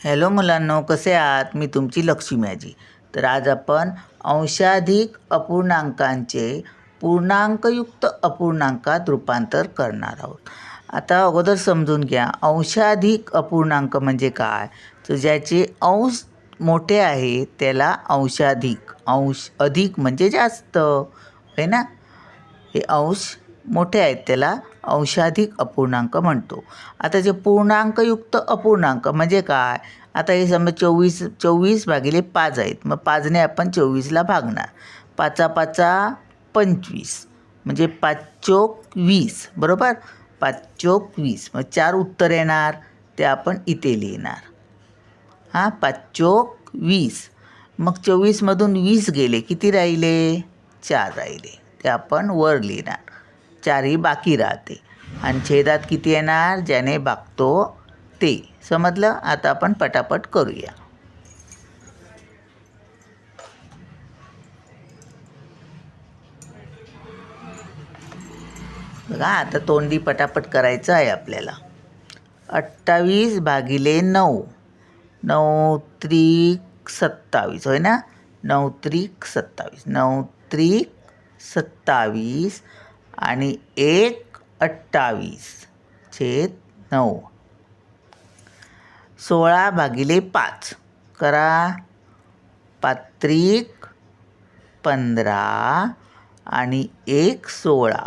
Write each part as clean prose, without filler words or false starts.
Hello मुलांनो, कसे आहात? मी तुमची लक्ष्मी आजी. तर आज आपण अंशाधिक अपूर्णांकांचे पूर्णांकयुक्त अपूर्णांकात रूपांतर करणार आहोत. आता अगोदर समजून घ्या, अंशाधिक अपूर्णांक म्हणजे काय? तर ज्याचे अंश मोठे आहे त्याला अंशाधिक. अंश अधिक म्हणजे जास्त, आहे ना? हे अंश मोठे आहेत त्याला अंशाधिक अपूर्णांक म्हणतो. आता जे पूर्णांकयुक्त अपूर्णांक म्हणजे काय? आता हे समजा 24/5 आहेत. मग 5ने आपण 24ला भागणार. 5×5 = 25 म्हणजे 5×4 = 20, बरोबर? 5×4 = 20. मग 4 उत्तर येणार, ते आपण इथे लिहिणार. 5×4 = 20. मग 24मधून 20 गेले, किती राहिले? 4 राहिले, ते आपण वर लिहिणार. 4 ही बाकी राहते आणि छेदात किती येणार? ज्याने भागतो ते. समजलं? आता आपण पटापट करूया. बघा, आता तोंडी पटापट करायचं आहे आपल्याला. 28/9. 9×3 = 27, होय ना? 9×3 = 27. 9×3 = 27 आणि 1/28/9. 16/5 करा. 5×3 = 15 आणि 1/16.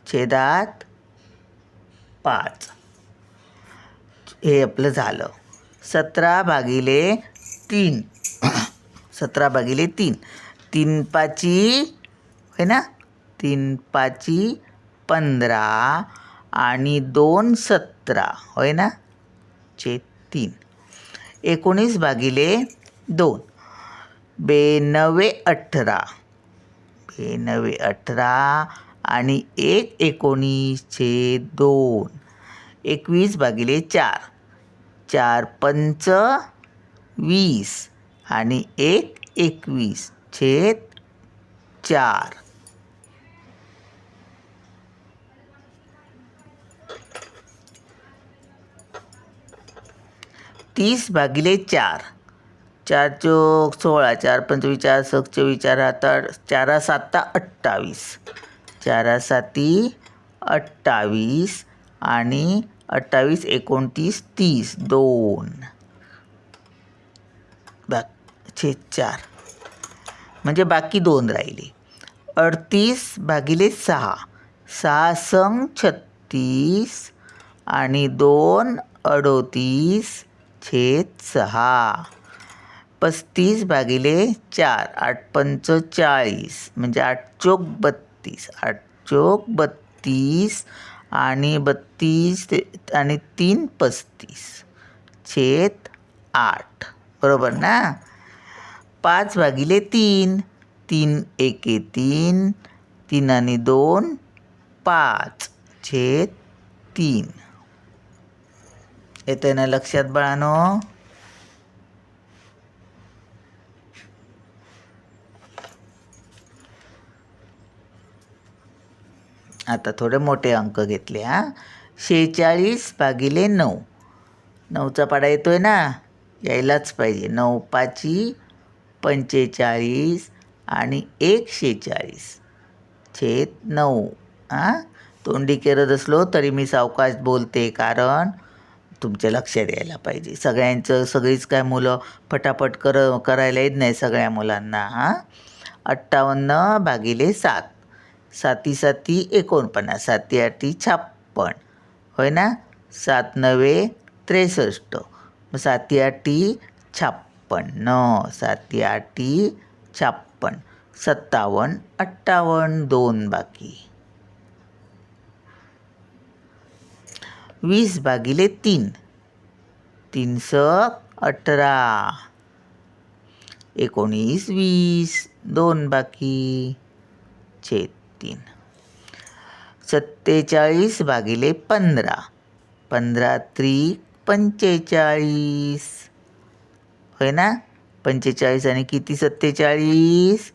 छेदात 5. हे आपलं झालं. 17/3. 17/3. 3×5 आहे ना? 3×5 = 15 आणि 2×17, होय ना? 3. 19/2. 2×9 = 18. 2×9 = 18 आणि 1×19/2. 21/4. 4×5 = 20 आणि 1×21/4. 30/4. 4×4 = 16. 4×5 = 4×6 = 24. 4×7 = 28. 4×7 = 28 आणि 28×29/30. 2. 4 म्हणजे बाकी 2 राहिले. 38/6. 6×6 = 36 आणि 2×38/6. 35/4. 8×5 = 40 म्हणजे 8×4 = 32. 8×32 आणि 32 आणि 3 = 35/8. बरोबर ना? 5/3. 3×1 = 3. 3 आणि 2 = 5/3. येतं ना लक्षात बाळांनो? आता थोडे मोठे अंक घेतले. 46/9. 9चा पाढा येतोय ना? यायलाच पाहिजे. 9×5 = 45 आणि 1/46/9. तोंडी करत असलो तरी मी सावकाश बोलते, कारण तुमच्या लक्षात यायला पाहिजे. सगळीच काय मुलं फटाफट करायला येत नाही सगळ्या मुलांना. 58/7. 7×7 = 49. 7×8 = 56, होय ना? 7×9 = 63. मग 7×8 = 56. 7×8 = 56. 57/58. 2 बाकी. 20/3. 3×6 = 18. 19/20. 2 बाकी. 3. 47/15. 15×3 = 45, होय ना? 45 आणि किती 47?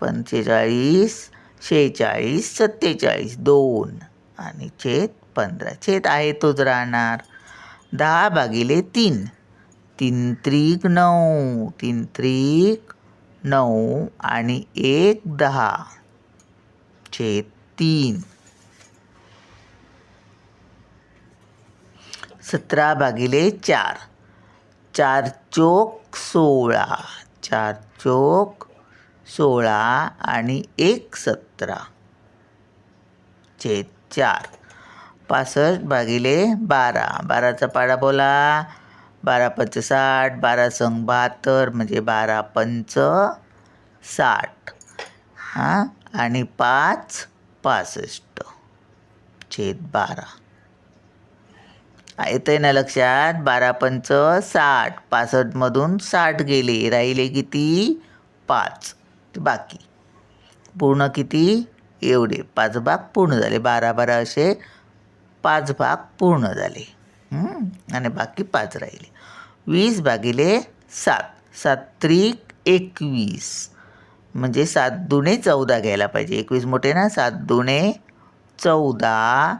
45, 46, 47, 2. आणि छेद 15. छेद आहे तोच राहणार. 10/3. 3 त्रिक 9. 3 त्रिक 9 आणि 1 10 छेद 3. 17/4. 4 चोक 16. 4 चोक 16 आणि 1 17 छेद 4. 65/12. 12चा पाढा बोला. 12 पंच 60. 12 संग 72 म्हणजे 12 पंच 60 आणि 5 65 छेद 12. येतं आहे ना लक्षात. 12 पंच 60. 65मधून 60 गेले, राहिले किती 5. बाकी पूर्ण किती एवढे 5 भाग पूर्ण झाले. 12 असे 5 भाग पूर्ण झाले आणि बाकी 5 राहिले. 20/7. 7 त्रिक 21 म्हणजे 7 दुणे 14 घ्यायला पाहिजे. 21 मोठे ना. 7 दुणे 14.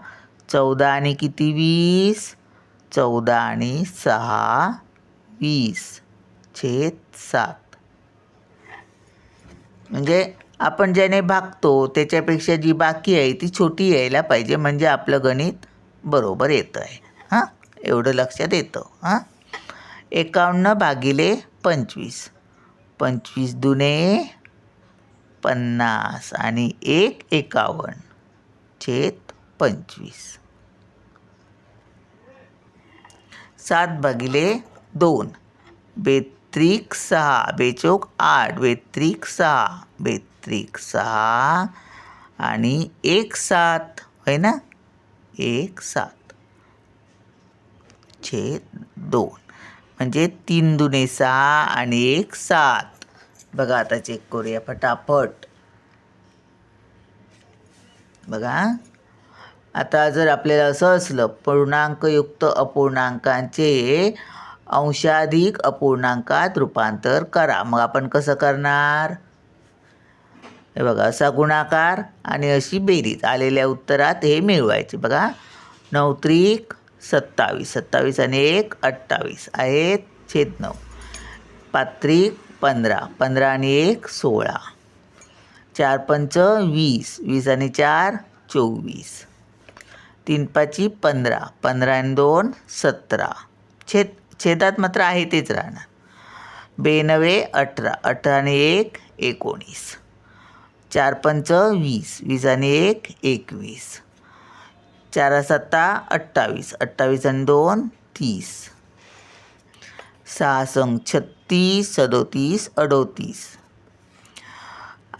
14 आणि किती 20. 14 आणि 6 20 छेद 7. म्हणजे आपण ज्याने भागतो त्याच्यापेक्षा जी बाकी आहे ती छोटी यायला पाहिजे, म्हणजे आपलं गणित बरोबर येतं आहे. एवढं लक्षात येतं. 51/25. 25 दुणे 50 आणि 1 51 छेद 25. 7/2. बेत्रिक 6. बेचोक 8. बेत्रिक 6. बेत्रिक 6 आणि 1 7 होय ना. 1 7 छेद 2 म्हणजे 3 दुणे 6 आणि 1 7. बघा आता चेक करूया फटाफट. बघा आता जर आपल्याला असं असलं पूर्णांकयुक्त अपूर्णांकांचे अंशाधिक अपूर्णांकात रूपांतर करा, मग आपण कसं करणार. हे बघा असा गुणाकार आणि अशी बेरीज. आलेल्या उत्तरात हे मिळवायचे. बघा 9 त्रिक 27. 27 आणि 1 28 आहेत छेद 9. 5 त्रिक 15. 15 आणि 1 16. 4 पंच 20. 20 आणि 4 24. 3 पाची 15. 15 आणि 2 17 छेदात मात्र आहे तेच राहणार. 2 9 18. 18 आणि 1 19. 4 पंच 20. 20 आणि 1 21. 4 7 28. 28 आणि 2 30. 6 संग 36. 37 38.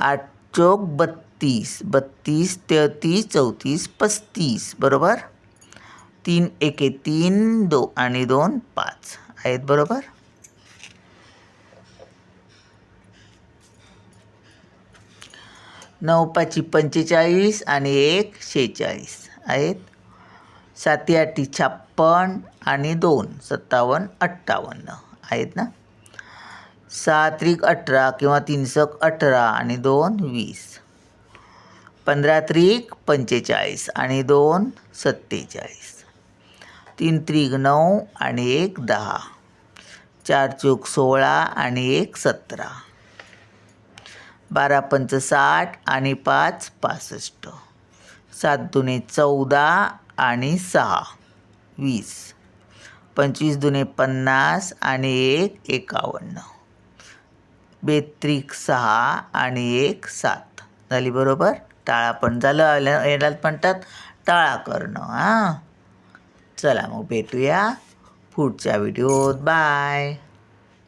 8 चोक 32. 32 33 34 35 बरोबर. 3 1 3 2 आणि 2 5 आहेत बरोबर. नऊ पाची 45 आणि 1 46 आहेत. 7 8 56 आणि 2 57 58 आहेत ना. 6 त्रिक 18 किंवा 3 सक 18 आणि 2 20. 15 त्रिक 45 आणि 2 47. 3 त्रिक 9 आणि 1 10. 4 चोक 16 आणि 1 17. 12 पंच 60 आणि 5 65. 7 दुणे 14 आणि 6 20. 25 दुणे 50 आणि 1 51. बेत्रिक 6 आणि 1 7 झाली बरोबर. टाळा पण झालं. याला म्हणतात टाळा करणं. चला मग भेटूया पुढच्या व्हिडिओत. बाय.